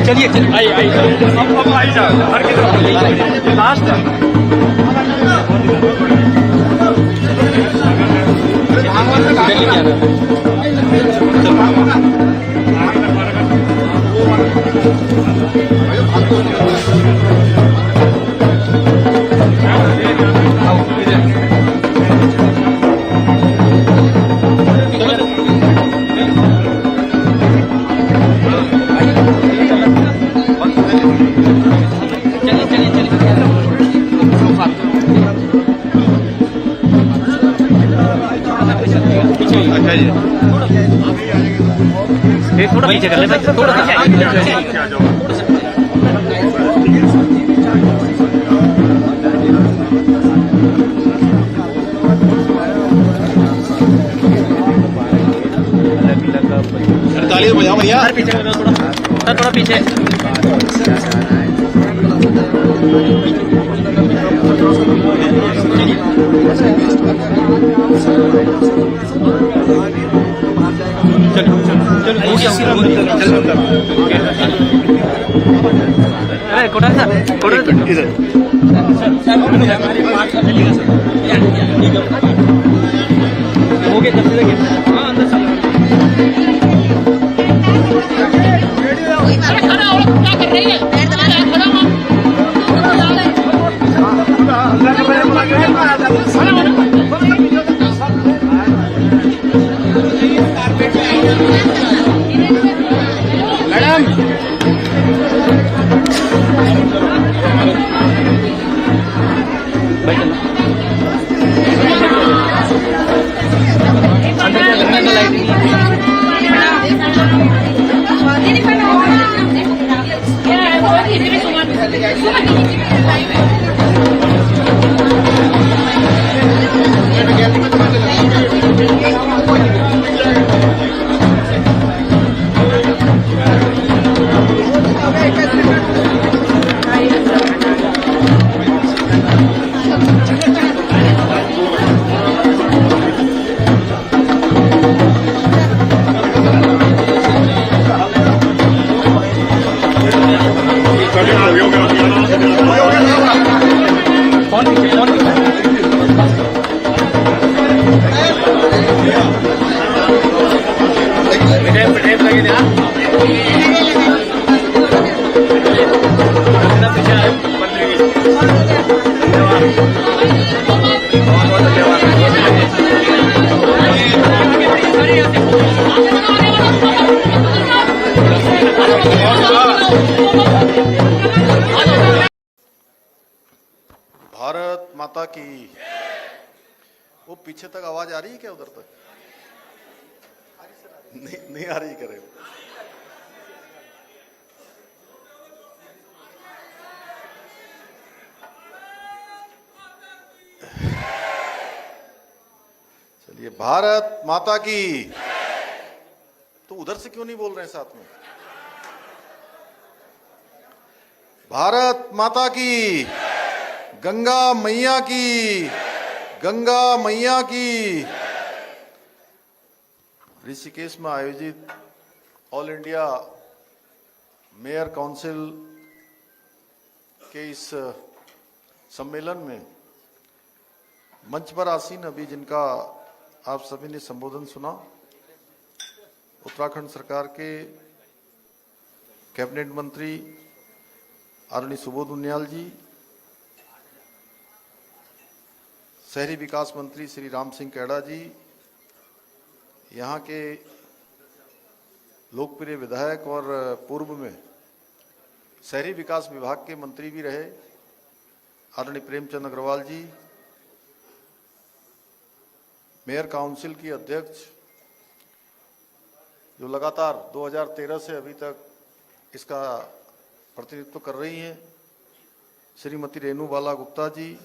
चलिए अब आई जा घर की तरफ लास्ट थोड़ा पीछे कर ले भाई, थोड़ा ताली बजाओ भैया, पीछे थोड़ा पीछे कोटा हो गया भारत माता की। वो पीछे तक आवाज आ रही है क्या? उधर तक नहीं आ रही करे। चलिए, भारत माता की। तो उधर से क्यों नहीं बोल रहे हैं साथ में? भारत माता की, गंगा मैया की, गंगा मैया की। ऋषिकेश में आयोजित ऑल इंडिया मेयर काउंसिल के इस सम्मेलन में मंच पर आसीन अभी जिनका आप सभी ने संबोधन सुना, उत्तराखंड सरकार के कैबिनेट मंत्री आदरणीय सुबोध उनियाल जी, शहरी विकास मंत्री श्री राम सिंह कैड़ा जी, यहाँ के लोकप्रिय विधायक और पूर्व में शहरी विकास विभाग के मंत्री भी रहे आदरणीय प्रेमचंद अग्रवाल जी, मेयर काउंसिल की अध्यक्ष जो लगातार 2013 से अभी तक इसका प्रतिनिधित्व कर रही हैं, श्रीमती रेणु बाला गुप्ता जी,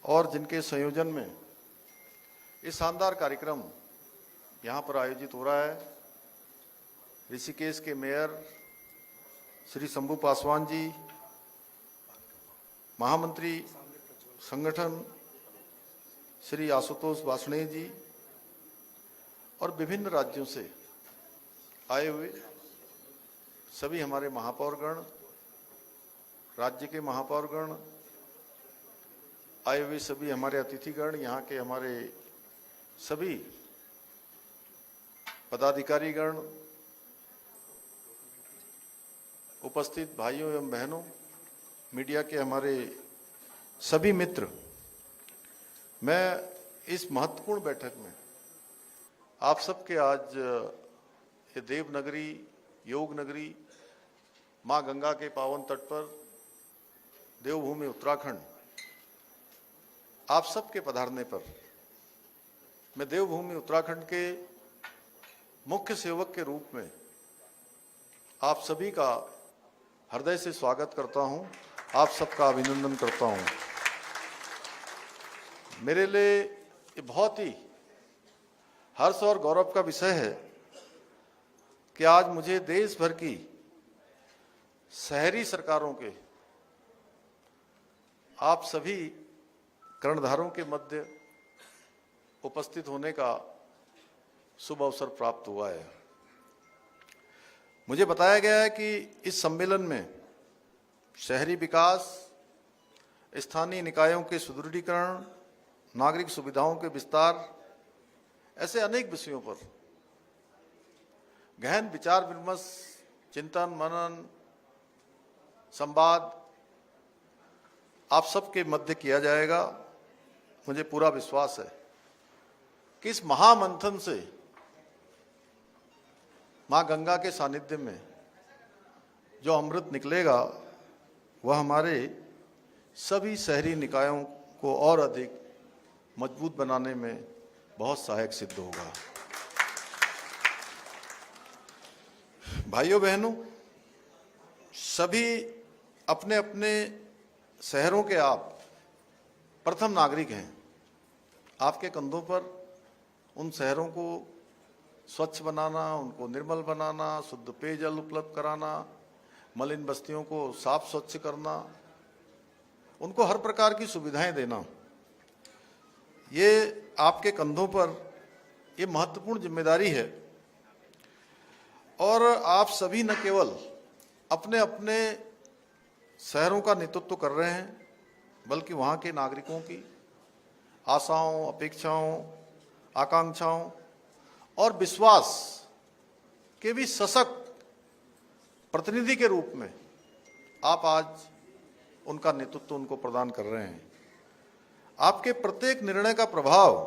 और जिनके संयोजन में ये शानदार कार्यक्रम यहाँ पर आयोजित हो रहा है, ऋषिकेश के मेयर श्री शंभू पासवान जी, महामंत्री संगठन श्री आशुतोष वासणे जी, और विभिन्न राज्यों से आए हुए सभी हमारे महापौरगण, राज्य के महापौरगण, आए हुए सभी हमारे अतिथिगण, यहाँ के हमारे सभी पदाधिकारीगण, उपस्थित भाइयों एवं बहनों, मीडिया के हमारे सभी मित्र, मैं इस महत्वपूर्ण बैठक में आप सबके आज ये देवनगरी, योग नगरी, मां गंगा के पावन तट पर देवभूमि उत्तराखंड आप सबके पधारने पर मैं देवभूमि उत्तराखंड के मुख्य सेवक के रूप में आप सभी का हृदय से स्वागत करता हूं, आप सबका अभिनंदन करता हूं। मेरे लिए ये बहुत ही हर्ष और गौरव का विषय है कि आज मुझे देश भर की शहरी सरकारों के आप सभी कर्णधारों के मध्य उपस्थित होने का शुभ अवसर प्राप्त हुआ है। मुझे बताया गया है कि इस सम्मेलन में शहरी विकास, स्थानीय निकायों के सुदृढ़ीकरण, नागरिक सुविधाओं के विस्तार, ऐसे अनेक विषयों पर गहन विचार विमर्श, चिंतन मनन, संवाद आप सबके मध्य किया जाएगा। मुझे पूरा विश्वास है कि इस महामंथन से मां गंगा के सानिध्य में जो अमृत निकलेगा वह हमारे सभी शहरी निकायों को और अधिक मजबूत बनाने में बहुत सहायक सिद्ध होगा। भाइयों बहनों, सभी अपने अपने शहरों के आप प्रथम नागरिक हैं। आपके कंधों पर उन शहरों को स्वच्छ बनाना, उनको निर्मल बनाना, शुद्ध पेयजल उपलब्ध कराना, मलिन बस्तियों को साफ स्वच्छ करना, उनको हर प्रकार की सुविधाएं देना, ये आपके कंधों पर ये महत्वपूर्ण जिम्मेदारी है। और आप सभी न केवल अपने अपने शहरों का नेतृत्व कर रहे हैं, बल्कि वहाँ के नागरिकों की आशाओं, अपेक्षाओं, आकांक्षाओं और विश्वास के भी सशक्त प्रतिनिधि के रूप में आप आज उनका नेतृत्व उनको प्रदान कर रहे हैं। आपके प्रत्येक निर्णय का प्रभाव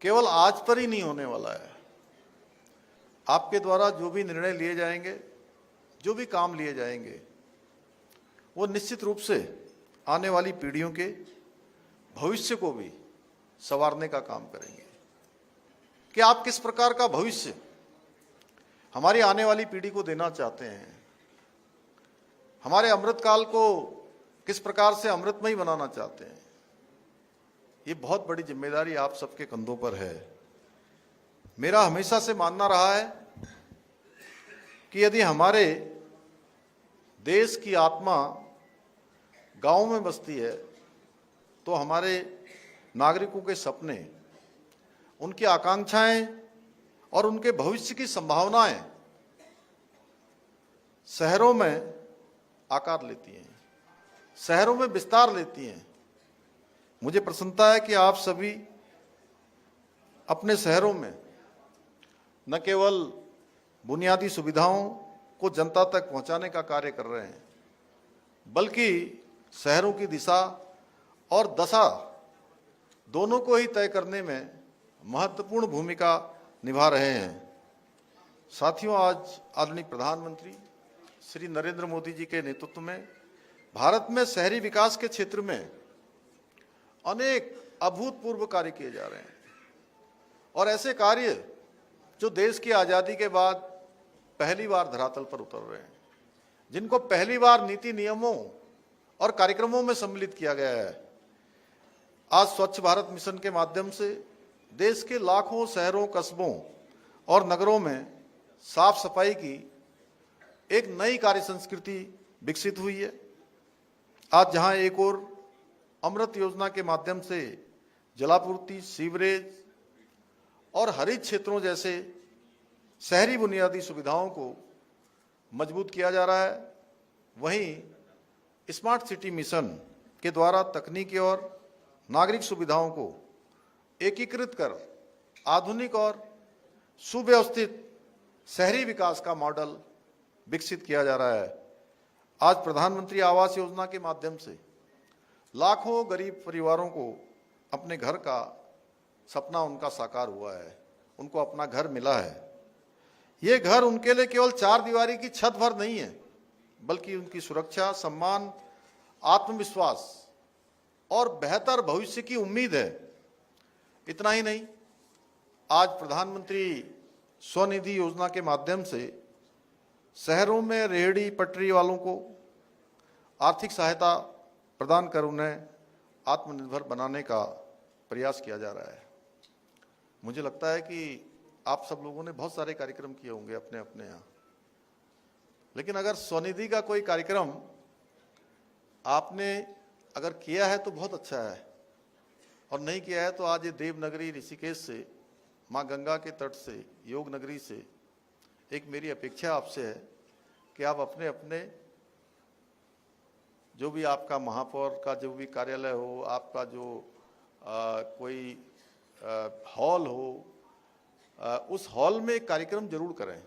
केवल आज पर ही नहीं होने वाला है। आपके द्वारा जो भी निर्णय लिए जाएंगे, जो भी काम लिए जाएंगे, वो निश्चित रूप से आने वाली पीढ़ियों के भविष्य को भी संवारने का काम करेंगे। कि आप किस प्रकार का भविष्य हमारी आने वाली पीढ़ी को देना चाहते हैं, हमारे अमृतकाल को किस प्रकार से अमृतमय बनाना चाहते हैं, ये बहुत बड़ी जिम्मेदारी आप सबके कंधों पर है। मेरा हमेशा से मानना रहा है कि यदि हमारे देश की आत्मा गांव में बसती है तो हमारे नागरिकों के सपने, उनकी आकांक्षाएं और उनके भविष्य की संभावनाएं शहरों में आकार लेती हैं, शहरों में विस्तार लेती हैं। मुझे प्रसन्नता है कि आप सभी अपने शहरों में न केवल बुनियादी सुविधाओं को जनता तक पहुंचाने का कार्य कर रहे हैं, बल्कि शहरों की दिशा और दशा दोनों को ही तय करने में महत्वपूर्ण भूमिका निभा रहे हैं। साथियों, आज आदरणीय प्रधानमंत्री श्री नरेंद्र मोदी जी के नेतृत्व में भारत में शहरी विकास के क्षेत्र में अनेक अभूतपूर्व कार्य किए जा रहे हैं और ऐसे कार्य जो देश की आज़ादी के बाद पहली बार धरातल पर उतर रहे हैं, जिनको पहली बार नीति नियमों और कार्यक्रमों में सम्मिलित किया गया है। आज स्वच्छ भारत मिशन के माध्यम से देश के लाखों शहरों, कस्बों और नगरों में साफ सफाई की एक नई कार्य संस्कृति विकसित हुई है। आज जहां एक ओर अमृत योजना के माध्यम से जलापूर्ति, सीवरेज और हरित क्षेत्रों जैसे शहरी बुनियादी सुविधाओं को मजबूत किया जा रहा है, वहीं स्मार्ट सिटी मिशन के द्वारा तकनीकी और नागरिक सुविधाओं को एकीकृत कर आधुनिक और सुव्यवस्थित शहरी विकास का मॉडल विकसित किया जा रहा है। आज प्रधानमंत्री आवास योजना के माध्यम से लाखों गरीब परिवारों को अपने घर का सपना उनका साकार हुआ है, उनको अपना घर मिला है। ये घर उनके लिए केवल चार दीवारी की छत भर नहीं है, बल्कि उनकी सुरक्षा, सम्मान, आत्मविश्वास और बेहतर भविष्य की उम्मीद है। इतना ही नहीं, आज प्रधानमंत्री स्वनिधि योजना के माध्यम से शहरों में रेहड़ी पटरी वालों को आर्थिक सहायता प्रदान कर उन्हें आत्मनिर्भर बनाने का प्रयास किया जा रहा है। मुझे लगता है कि आप सब लोगों ने बहुत सारे कार्यक्रम किए होंगे अपने अपने यहाँ, लेकिन अगर स्वनिधि का कोई कार्यक्रम आपने अगर किया है तो बहुत अच्छा है, और नहीं किया है तो आज ये देवनगरी ऋषिकेश से, माँ गंगा के तट से, योग नगरी से एक मेरी अपेक्षा आपसे है कि आप अपने अपने जो भी आपका महापौर का जो भी कार्यालय हो, आपका जो कोई हॉल हो, उस हॉल में एक कार्यक्रम जरूर करें,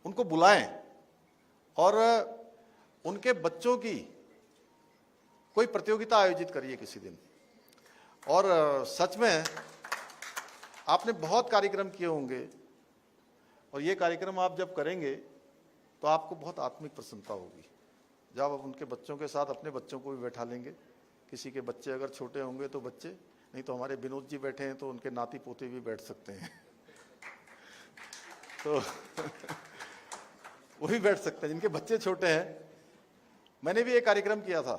उनको बुलाएं और उनके बच्चों की कोई प्रतियोगिता आयोजित करिए किसी दिन। और सच में आपने बहुत कार्यक्रम किए होंगे, और ये कार्यक्रम आप जब करेंगे तो आपको बहुत आत्मिक प्रसन्नता होगी जब आप उनके बच्चों के साथ अपने बच्चों को भी बैठा लेंगे। किसी के बच्चे अगर छोटे होंगे तो बच्चे, नहीं तो हमारे विनोद जी बैठे हैं तो उनके नाती पोते भी बैठ सकते हैं तो वो भी बैठ सकते हैं जिनके बच्चे छोटे हैं। मैंने भी एक कार्यक्रम किया था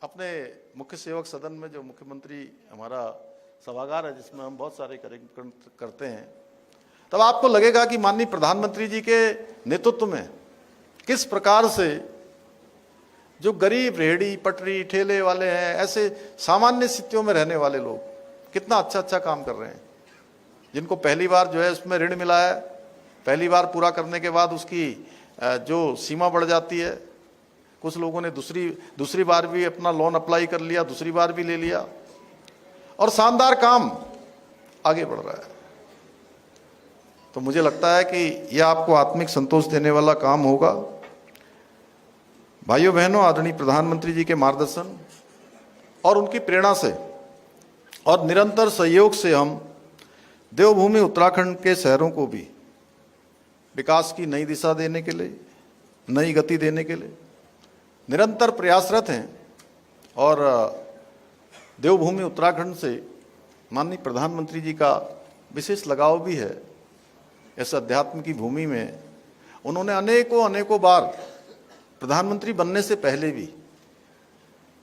अपने मुख्य सेवक सदन में, जो मुख्यमंत्री हमारा सभागार है जिसमें हम बहुत सारे कार्यक्रम करते हैं। तब आपको लगेगा कि माननीय प्रधानमंत्री जी के नेतृत्व में किस प्रकार से जो गरीब रेहड़ी पटरी ठेले वाले हैं, ऐसे सामान्य स्थितियों में रहने वाले लोग कितना अच्छा अच्छा काम कर रहे हैं। जिनको पहली बार जो है उसमें ऋण मिला है, पहली बार पूरा करने के बाद उसकी जो सीमा बढ़ जाती है, कुछ लोगों ने दूसरी बार भी अपना लोन अप्लाई कर लिया, दूसरी बार भी ले लिया, और शानदार काम आगे बढ़ रहा है। तो मुझे लगता है कि यह आपको आत्मिक संतोष देने वाला काम होगा। भाइयों बहनों, आदरणीय प्रधानमंत्री जी के मार्गदर्शन और उनकी प्रेरणा से और निरंतर सहयोग से हम देवभूमि उत्तराखंड के शहरों को भी विकास की नई दिशा देने के लिए, नई गति देने के लिए निरंतर प्रयासरत हैं। और देवभूमि उत्तराखंड से माननीय प्रधानमंत्री जी का विशेष लगाव भी है। इस अध्यात्म की भूमि में उन्होंने अनेकों बार प्रधानमंत्री बनने से पहले भी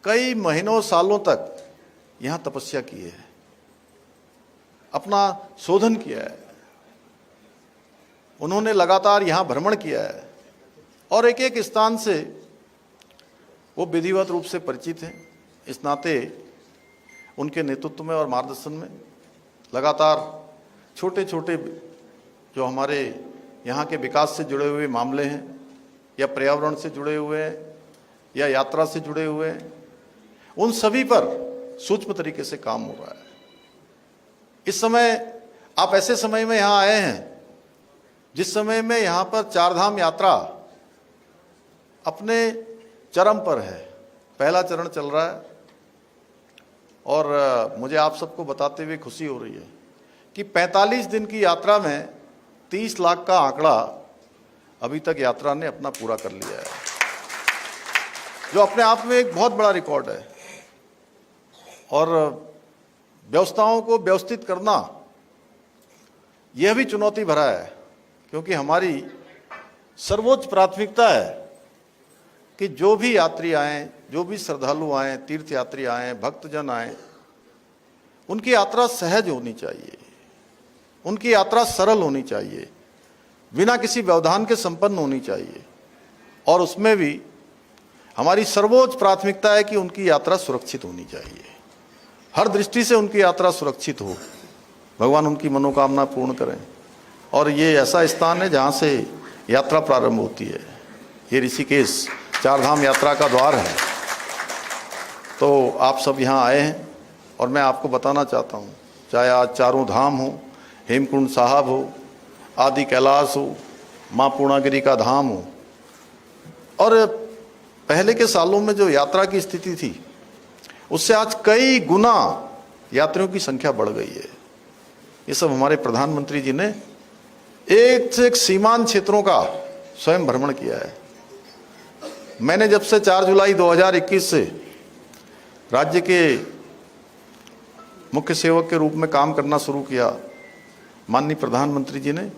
कई महीनों सालों तक यहाँ तपस्या की है, अपना शोधन किया है। उन्होंने लगातार यहाँ भ्रमण किया है और एक एक स्थान से वो विधिवत रूप से परिचित हैं। इस नाते उनके नेतृत्व में और मार्गदर्शन में लगातार छोटे छोटे जो हमारे यहाँ के विकास से जुड़े हुए मामले हैं या पर्यावरण से जुड़े हुए हैं या यात्रा से जुड़े हुए हैं, उन सभी पर सूक्ष्म तरीके से काम हो रहा है। इस समय आप ऐसे समय में यहाँ आए हैं जिस समय में यहाँ पर चारधाम यात्रा अपने चरम पर है। पहला चरण चल रहा है और मुझे आप सबको बताते हुए खुशी हो रही है कि 45 दिन की यात्रा में 30 लाख का आंकड़ा अभी तक यात्रा ने अपना पूरा कर लिया है, जो अपने आप में एक बहुत बड़ा रिकॉर्ड है। और व्यवस्थाओं को व्यवस्थित करना यह भी चुनौती भरा है, क्योंकि हमारी सर्वोच्च प्राथमिकता है कि जो भी यात्री आएं, जो भी श्रद्धालु आएं, तीर्थ यात्री आएं, भक्तजन आएं, उनकी यात्रा सहज होनी चाहिए, उनकी यात्रा सरल होनी चाहिए, बिना किसी व्यवधान के संपन्न होनी चाहिए। और उसमें भी हमारी सर्वोच्च प्राथमिकता है कि उनकी यात्रा सुरक्षित होनी चाहिए, हर दृष्टि से उनकी यात्रा सुरक्षित हो। भगवान उनकी मनोकामना पूर्ण करें। और ये ऐसा स्थान है जहाँ से यात्रा प्रारंभ होती है। ये ऋषिकेश चारधाम यात्रा का द्वार है। तो आप सब यहाँ आए हैं और मैं आपको बताना चाहता हूँ, चाहे आज चारों धाम हो, हेमकुंड साहब हो, आदि कैलाश हो, माँ पूर्णागिरी का धाम हो, और पहले के सालों में जो यात्रा की स्थिति थी उससे आज कई गुना यात्रियों की संख्या बढ़ गई है। ये सब हमारे प्रधानमंत्री जी ने एक से एक सीमांत क्षेत्रों का स्वयं भ्रमण किया है। मैंने जब से 4 जुलाई 2021 से राज्य के मुख्य सेवक के रूप में काम करना शुरू किया, माननीय प्रधानमंत्री जी ने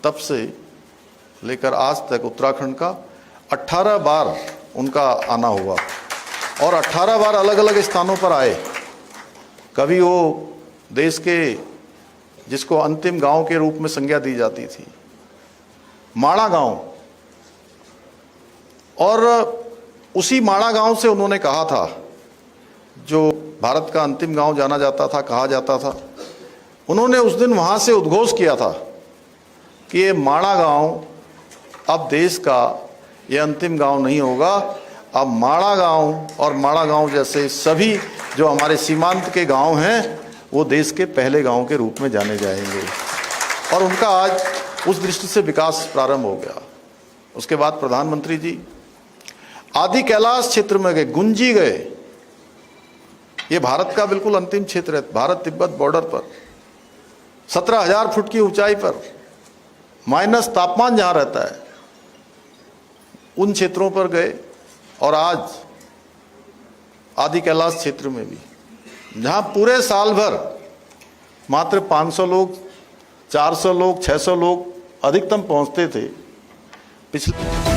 तब से लेकर आज तक उत्तराखंड का 18 बार उनका आना हुआ और 18 बार अलग अलग स्थानों पर आए। कभी वो देश के जिसको अंतिम गांव के रूप में संज्ञा दी जाती थी, माणा गांव, और उसी माणा गांव से उन्होंने कहा था, जो भारत का अंतिम गांव जाना जाता था, कहा जाता था, उन्होंने उस दिन वहां से उद्घोष किया था कि ये माणा गांव अब देश का ये अंतिम गांव नहीं होगा, अब माणा गांव और माणा गांव जैसे सभी जो हमारे सीमांत के गांव हैं वो देश के पहले गांव के रूप में जाने जाएंगे। और उनका आज उस दृष्टि से विकास प्रारंभ हो गया। उसके बाद प्रधानमंत्री जी आदि कैलाश क्षेत्र में गए, गुंजी गए। ये भारत का बिल्कुल अंतिम क्षेत्र है, भारत तिब्बत बॉर्डर पर 17,000 फुट की ऊंचाई पर माइनस तापमान जहां रहता है, उन क्षेत्रों पर गए। और आज आदि कैलाश क्षेत्र में भी, जहां पूरे साल भर मात्र 500 लोग, 400 लोग, 600 लोग अधिकतम पहुंचते थे, पिछले